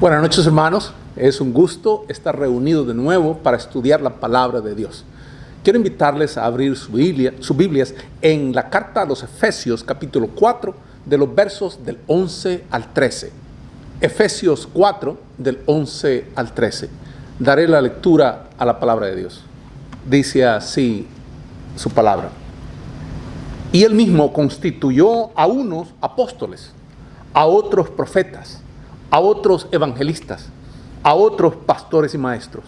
Buenas noches, hermanos. Es un gusto estar reunidos de nuevo para estudiar la palabra de Dios. Quiero invitarles a abrir sus Biblias en la carta a los Efesios, capítulo 4, de los versos del 11 al 13. Efesios 4, del 11 al 13. Daré la lectura a la palabra de Dios. Dice así su palabra. Y él mismo constituyó a unos apóstoles, a otros profetas, a otros evangelistas, a otros pastores y maestros,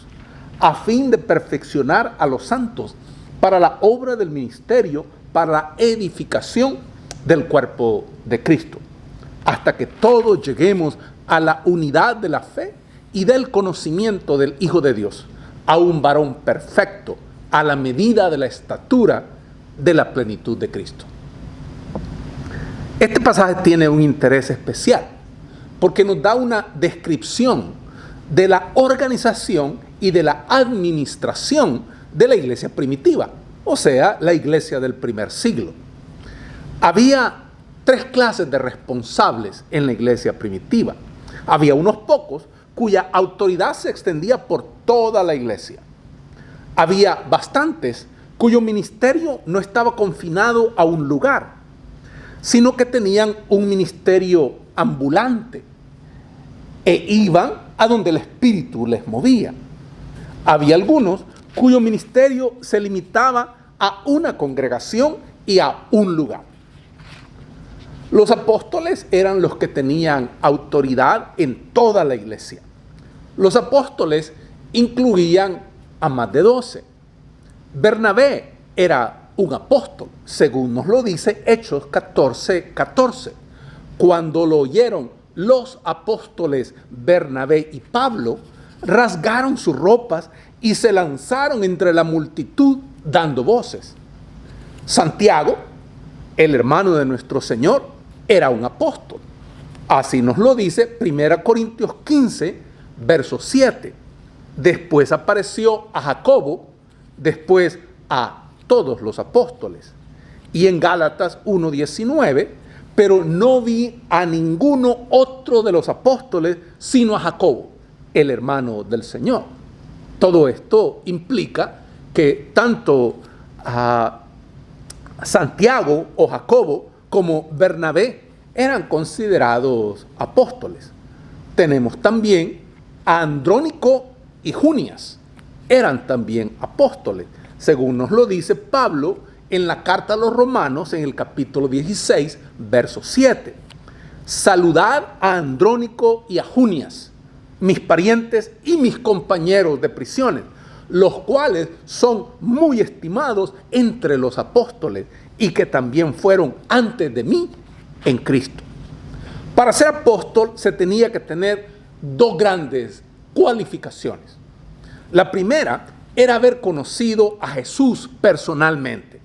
a fin de perfeccionar a los santos para la obra del ministerio, para la edificación del cuerpo de Cristo, hasta que todos lleguemos a la unidad de la fe y del conocimiento del Hijo de Dios, a un varón perfecto, a la medida de la estatura de la plenitud de Cristo. Este pasaje tiene un interés especial, porque nos da una descripción de la organización y de la administración de la iglesia primitiva, o sea, la iglesia del primer siglo. Había tres clases de responsables en la iglesia primitiva. Había unos pocos cuya autoridad se extendía por toda la iglesia. Había bastantes cuyo ministerio no estaba confinado a un lugar, sino que tenían un ministerio ambulante e iban a donde el Espíritu les movía. Había algunos cuyo ministerio se limitaba a una congregación y a un lugar. Los apóstoles eran los que tenían autoridad en toda la iglesia. Los apóstoles incluían a más de 12. Bernabé era un apóstol, según nos lo dice Hechos 14:14. Cuando lo oyeron los apóstoles Bernabé y Pablo, rasgaron sus ropas y se lanzaron entre la multitud dando voces. Santiago, el hermano de nuestro Señor, era un apóstol. Así nos lo dice 1 Corintios 15, verso 7. Después apareció a Jacobo, después a todos los apóstoles. Y en Gálatas 1:19, pero no vi a ninguno otro de los apóstoles sino a Jacobo, el hermano del Señor. Todo esto implica que tanto a Santiago o Jacobo como Bernabé eran considerados apóstoles. Tenemos también a Andrónico y Junias, eran también apóstoles, según nos lo dice Pablo en la carta a los Romanos, en el capítulo 16, verso 7. Saludad a Andrónico y a Junias, mis parientes y mis compañeros de prisiones, los cuales son muy estimados entre los apóstoles y que también fueron antes de mí en Cristo. Para ser apóstol se tenía que tener dos grandes cualificaciones. La primera era haber conocido a Jesús personalmente.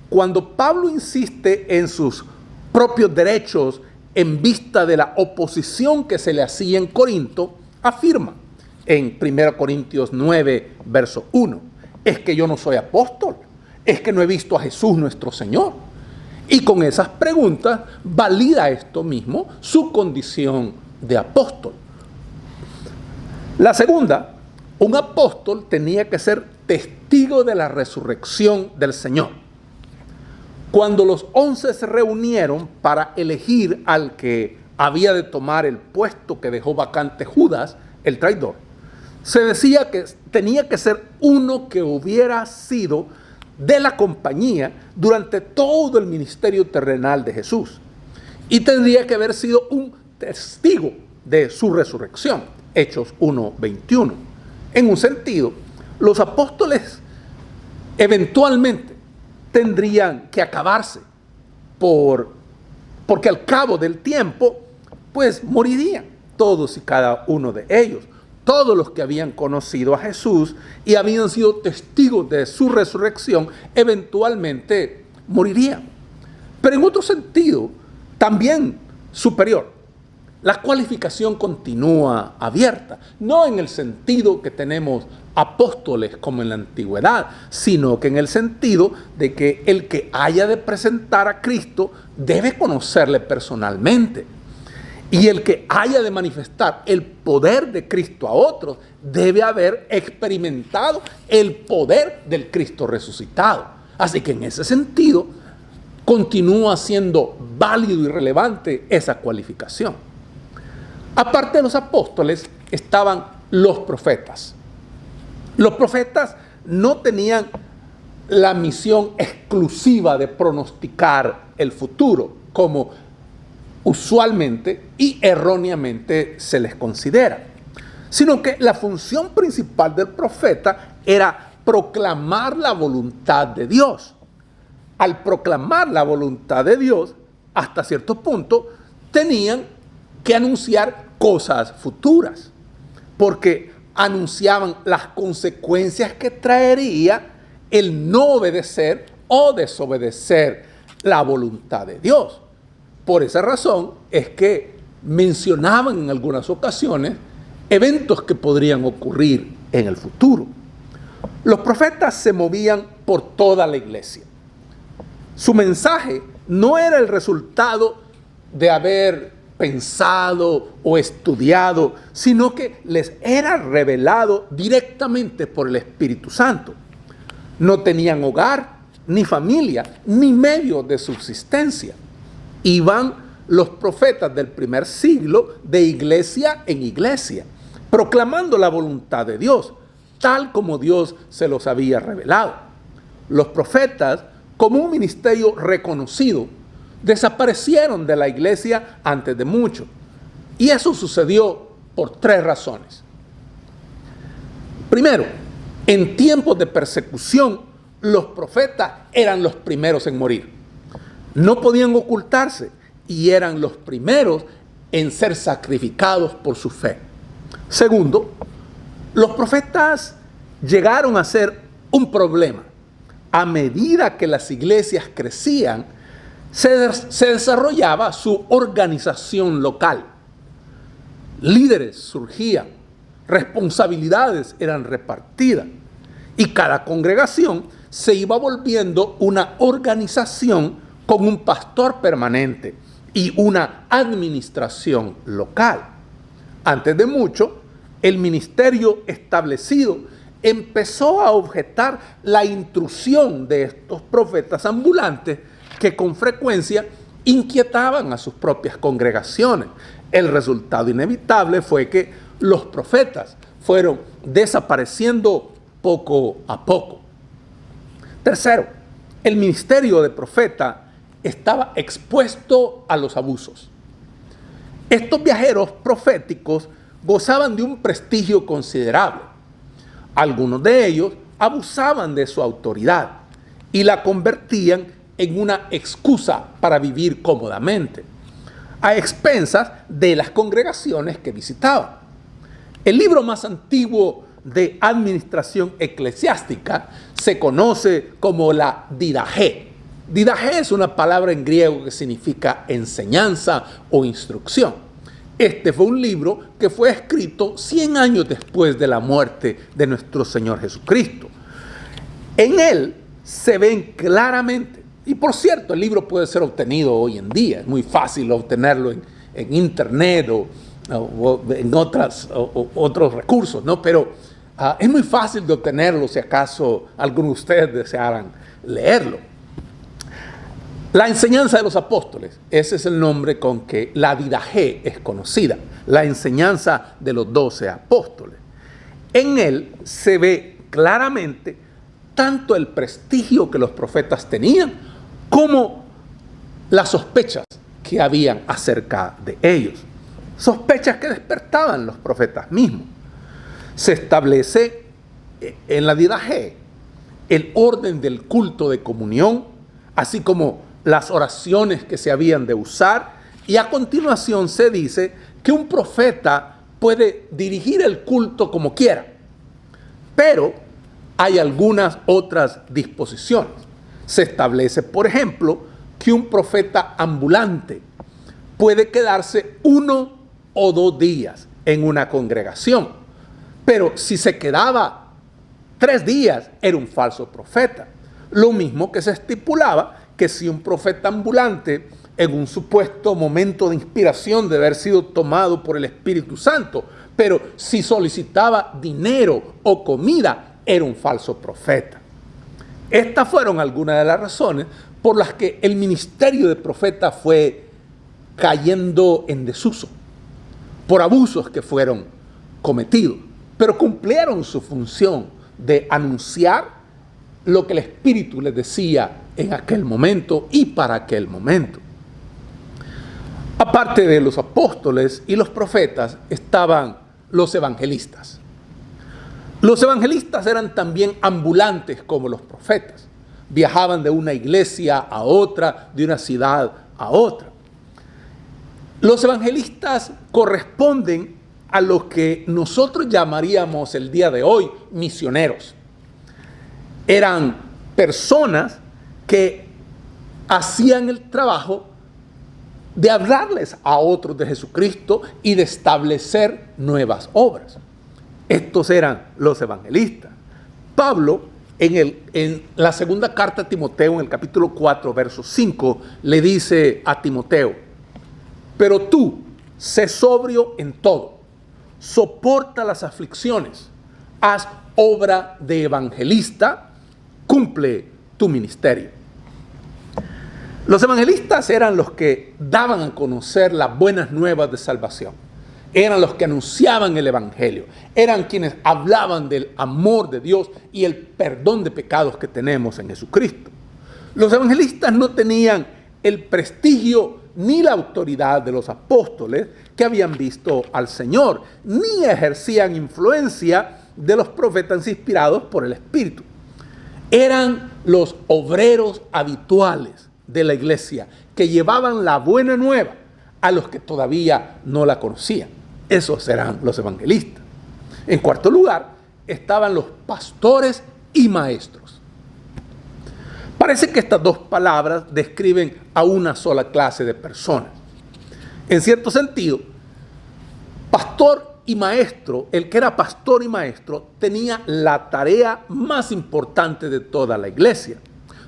Cuando Pablo insiste en sus propios derechos en vista de la oposición que se le hacía en Corinto, afirma en 1 Corintios 9, verso 1, es que yo no soy apóstol, es que no he visto a Jesús nuestro Señor. Y con esas preguntas valida esto mismo su condición de apóstol. La segunda, un apóstol tenía que ser testigo de la resurrección del Señor. Cuando los 11 se reunieron para elegir al que había de tomar el puesto que dejó vacante Judas, el traidor, se decía que tenía que ser uno que hubiera sido de la compañía durante todo el ministerio terrenal de Jesús y tendría que haber sido un testigo de su resurrección. Hechos 1:21. En un sentido, los apóstoles eventualmente tendrían que acabarse porque al cabo del tiempo pues morirían todos y cada uno de ellos. Todos los que habían conocido a Jesús y habían sido testigos de su resurrección eventualmente morirían. Pero en otro sentido también superior, la cualificación continúa abierta, no en el sentido que tenemos apóstoles como en la antigüedad, sino que en el sentido de que el que haya de presentar a Cristo debe conocerle personalmente. Y el que haya de manifestar el poder de Cristo a otros debe haber experimentado el poder del Cristo resucitado. Así que en ese sentido continúa siendo válido y relevante esa cualificación. Aparte de los apóstoles estaban los profetas. Los profetas no tenían la misión exclusiva de pronosticar el futuro, como usualmente y erróneamente se les considera, sino que la función principal del profeta era proclamar la voluntad de Dios. Al proclamar la voluntad de Dios, hasta cierto punto, tenían que anunciar cosas futuras, porque anunciaban las consecuencias que traería el no obedecer o desobedecer la voluntad de Dios. Por esa razón es que mencionaban en algunas ocasiones eventos que podrían ocurrir en el futuro. Los profetas se movían por toda la iglesia. Su mensaje no era el resultado de haber pensado o estudiado, sino que les era revelado directamente por el Espíritu Santo. No tenían hogar, ni familia, ni medio de subsistencia. Iban los profetas del primer siglo de iglesia en iglesia, proclamando la voluntad de Dios, tal como Dios se los había revelado. Los profetas, como un ministerio reconocido, desaparecieron de la iglesia antes de mucho. Y eso sucedió por 3 razones. Primero, en tiempos de persecución, los profetas eran los primeros en morir. No podían ocultarse y eran los primeros en ser sacrificados por su fe. Segundo, los profetas llegaron a ser un problema. A medida que las iglesias crecían, se desarrollaba su organización local. Líderes surgían, responsabilidades eran repartidas y cada congregación se iba volviendo una organización con un pastor permanente y una administración local. Antes de mucho, el ministerio establecido empezó a objetar la intrusión de estos profetas ambulantes que con frecuencia inquietaban a sus propias congregaciones. El resultado inevitable fue que los profetas fueron desapareciendo poco a poco. Tercero, el ministerio de profeta estaba expuesto a los abusos. Estos viajeros proféticos gozaban de un prestigio considerable. Algunos de ellos abusaban de su autoridad y la convertían en una excusa para vivir cómodamente, a expensas de las congregaciones que visitaban. El libro más antiguo de administración eclesiástica se conoce como la Didaché. Didaché es una palabra en griego que significa enseñanza o instrucción. Este fue un libro que fue escrito 100 años después de la muerte de nuestro Señor Jesucristo. En él se ven claramente, y por cierto, el libro puede ser obtenido hoy en día, es muy fácil obtenerlo en internet o en otros recursos, ¿no? Pero es muy fácil de obtenerlo si acaso algunos de ustedes desearan leerlo. La enseñanza de los apóstoles, ese es el nombre con que la Didaché es conocida, la enseñanza de los 12 apóstoles. En él se ve claramente tanto el prestigio que los profetas tenían como las sospechas que habían acerca de ellos. Sospechas que despertaban los profetas mismos. Se establece en la Didaché el orden del culto de comunión, así como las oraciones que se habían de usar, y a continuación se dice que un profeta puede dirigir el culto como quiera, pero hay algunas otras disposiciones. Se establece, por ejemplo, que un profeta ambulante puede quedarse 1 o 2 días en una congregación, pero si se quedaba 3 días era un falso profeta. Lo mismo que se estipulaba que si un profeta ambulante en un supuesto momento de inspiración de haber sido tomado por el Espíritu Santo, pero si solicitaba dinero o comida, era un falso profeta. Estas fueron algunas de las razones por las que el ministerio de profeta fue cayendo en desuso, por abusos que fueron cometidos, pero cumplieron su función de anunciar lo que el Espíritu les decía en aquel momento y para aquel momento. Aparte de los apóstoles y los profetas, estaban los evangelistas. Los evangelistas eran también ambulantes como los profetas. Viajaban de una iglesia a otra, de una ciudad a otra. Los evangelistas corresponden a lo que nosotros llamaríamos el día de hoy misioneros. Eran personas que hacían el trabajo de hablarles a otros de Jesucristo y de establecer nuevas obras. Estos eran los evangelistas. Pablo, en la segunda carta a Timoteo, en el capítulo 4, verso 5, le dice a Timoteo: pero tú, sé sobrio en todo, soporta las aflicciones, haz obra de evangelista, cumple tu ministerio. Los evangelistas eran los que daban a conocer las buenas nuevas de salvación. Eran los que anunciaban el evangelio. Eran quienes hablaban del amor de Dios y el perdón de pecados que tenemos en Jesucristo. Los evangelistas no tenían el prestigio ni la autoridad de los apóstoles que habían visto al Señor, ni ejercían influencia de los profetas inspirados por el Espíritu. Eran los obreros habituales de la iglesia que llevaban la buena nueva a los que todavía no la conocían. Esos eran los evangelistas. En cuarto lugar, estaban los pastores y maestros. Parece que estas dos palabras describen a una sola clase de personas. En cierto sentido, pastor y maestro, el que era pastor y maestro, tenía la tarea más importante de toda la iglesia.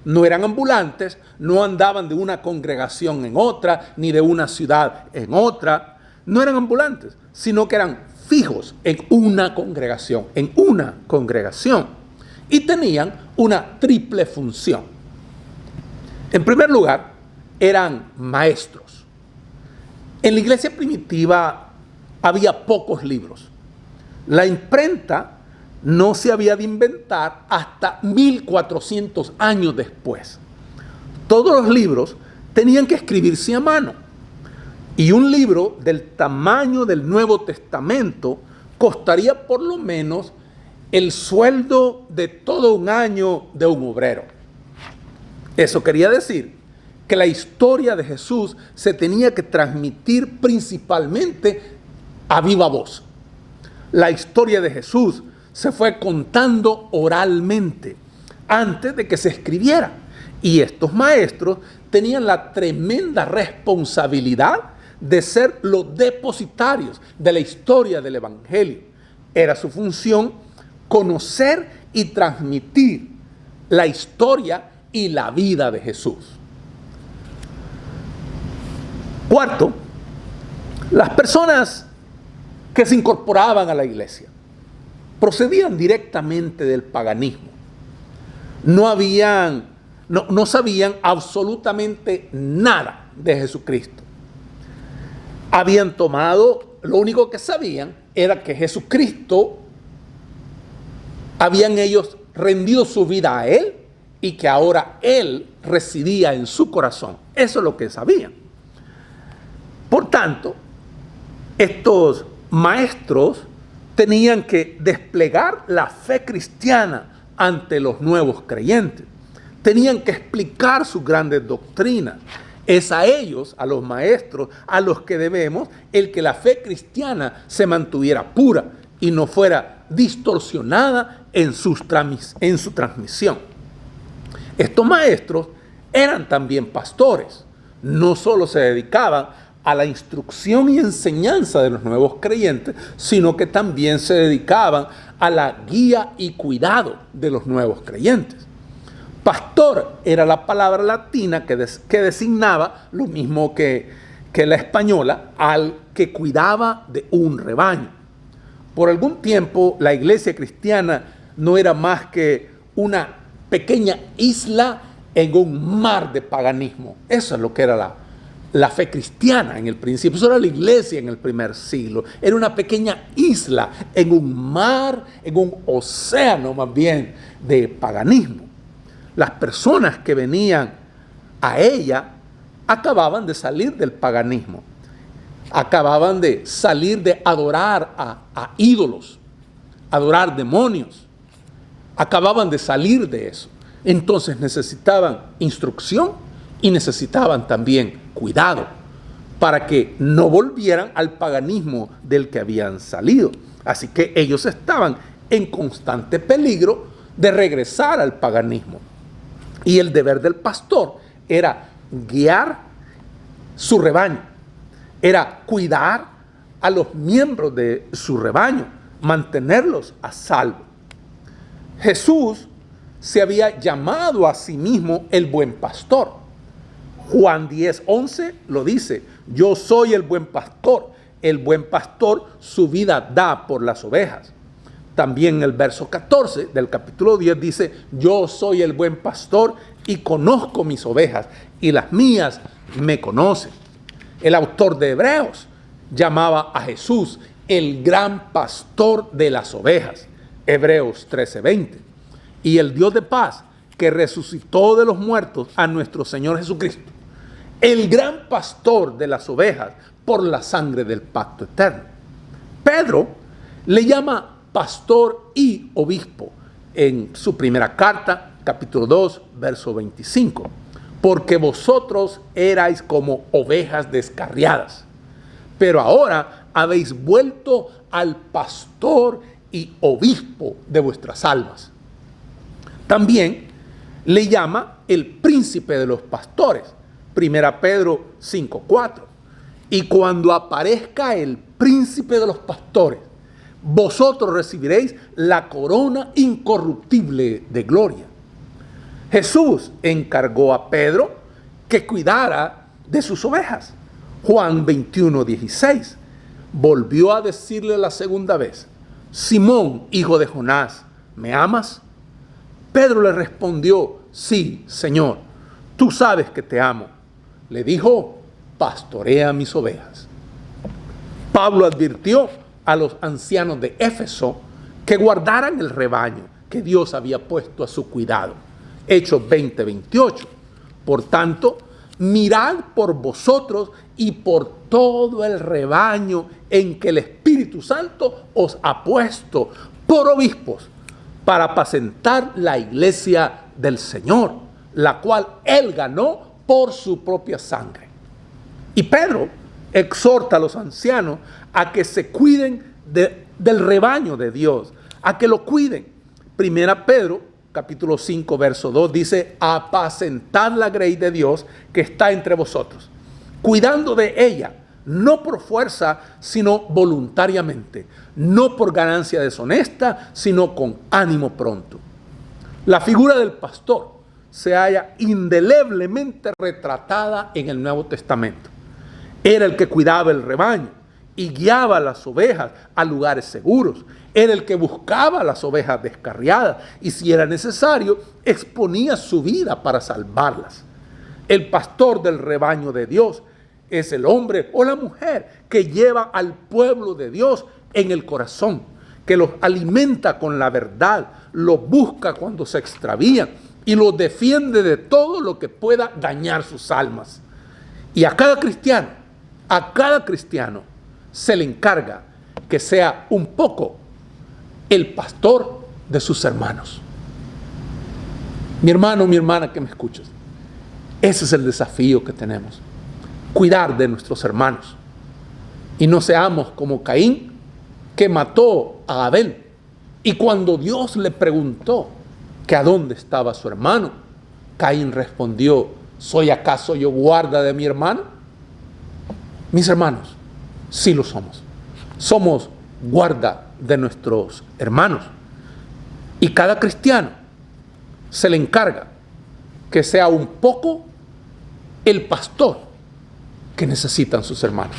No eran ambulantes, no andaban de una congregación en otra, ni de una ciudad en otra. No eran ambulantes, sino que eran fijos en una congregación, y tenían una triple función. En primer lugar, eran maestros. En la iglesia primitiva había pocos libros. La imprenta no se había de inventar hasta 1400 años después. Todos los libros tenían que escribirse a mano. Y un libro del tamaño del Nuevo Testamento costaría por lo menos el sueldo de todo un año de un obrero. Eso quería decir que la historia de Jesús se tenía que transmitir principalmente a viva voz. La historia de Jesús se fue contando oralmente antes de que se escribiera. Y estos maestros tenían la tremenda responsabilidad de ser los depositarios de la historia del Evangelio. Era su función conocer y transmitir la historia y la vida de Jesús. Cuarto, las personas que se incorporaban a la iglesia procedían directamente del paganismo. No sabían absolutamente nada de Jesucristo. Habían tomado, lo único que sabían era que Jesucristo, habían ellos rendido su vida a Él y que ahora Él residía en su corazón. Eso es lo que sabían. Por tanto, estos maestros tenían que desplegar la fe cristiana ante los nuevos creyentes. Tenían que explicar sus grandes doctrinas. Es a ellos, a los maestros, a los que debemos el que la fe cristiana se mantuviera pura y no fuera distorsionada en su transmisión. Estos maestros eran también pastores. No solo se dedicaban a la instrucción y enseñanza de los nuevos creyentes, sino que también se dedicaban a la guía y cuidado de los nuevos creyentes. Pastor era la palabra latina que designaba lo mismo que la española, al que cuidaba de un rebaño. Por algún tiempo la iglesia cristiana no era más que una pequeña isla en un mar de paganismo. Eso es lo que era la fe cristiana en el principio. Eso era la iglesia en el primer siglo. Era una pequeña isla en un mar, en un océano más bien de paganismo. Las personas que venían a ella acababan de salir del paganismo. Acababan de salir de adorar a ídolos, adorar demonios. Acababan de salir de eso. Entonces necesitaban instrucción y necesitaban también cuidado para que no volvieran al paganismo del que habían salido. Así que ellos estaban en constante peligro de regresar al paganismo. Y el deber del pastor era guiar su rebaño, era cuidar a los miembros de su rebaño, mantenerlos a salvo. Jesús se había llamado a sí mismo el buen pastor. Juan 10:11 lo dice: yo soy el buen pastor su vida da por las ovejas. También el verso 14 del capítulo 10 dice: yo soy el buen pastor y conozco mis ovejas y las mías me conocen. El autor de Hebreos llamaba a Jesús el gran pastor de las ovejas. Hebreos 13:20. Y el Dios de paz, que resucitó de los muertos a nuestro Señor Jesucristo, el gran pastor de las ovejas por la sangre del pacto eterno. Pedro le llama pastor y obispo en su primera carta, capítulo 2, verso 25. Porque vosotros erais como ovejas descarriadas, pero ahora habéis vuelto al pastor y obispo de vuestras almas. También le llama el príncipe de los pastores, primera Pedro 5:4. Y cuando aparezca el príncipe de los pastores, vosotros recibiréis la corona incorruptible de gloria. Jesús encargó a Pedro que cuidara de sus ovejas. Juan 21:16. Volvió a decirle la segunda vez: Simón, hijo de Jonás, ¿me amas? Pedro le respondió: sí, Señor, tú sabes que te amo. Le dijo: pastorea mis ovejas. Pablo advirtió a los ancianos de Éfeso que guardaran el rebaño que Dios había puesto a su cuidado. Hechos 20:28. Por tanto, mirad por vosotros y por todo el rebaño en que el Espíritu Santo os ha puesto por obispos para apacentar la iglesia del Señor, la cual Él ganó por su propia sangre. Y Pedro exhorta a los ancianos a que se cuiden del rebaño de Dios, a que lo cuiden. Primera Pedro, capítulo 5, verso 2, dice: apacentad la grey de Dios que está entre vosotros, cuidando de ella, no por fuerza, sino voluntariamente, no por ganancia deshonesta, sino con ánimo pronto. La figura del pastor se halla indeleblemente retratada en el Nuevo Testamento. Era el que cuidaba el rebaño y guiaba a las ovejas a lugares seguros. Era el que buscaba a las ovejas descarriadas y, si era necesario, exponía su vida para salvarlas. El pastor del rebaño de Dios es el hombre o la mujer que lleva al pueblo de Dios en el corazón, que los alimenta con la verdad, los busca cuando se extravían y los defiende de todo lo que pueda dañar sus almas. Y a cada cristiano se le encarga que sea un poco el pastor de sus hermanos. Mi hermano, mi hermana que me escuchas, ese es el desafío que tenemos: cuidar de nuestros hermanos. Y no seamos como Caín, que mató a Abel. Y cuando Dios le preguntó que a dónde estaba su hermano, Caín respondió: ¿soy acaso yo guarda de mi hermano? Mis hermanos, sí lo somos. Somos guarda de nuestros hermanos. Y cada cristiano se le encarga que sea un poco el pastor que necesitan sus hermanos.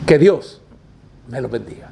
Que Dios me los bendiga.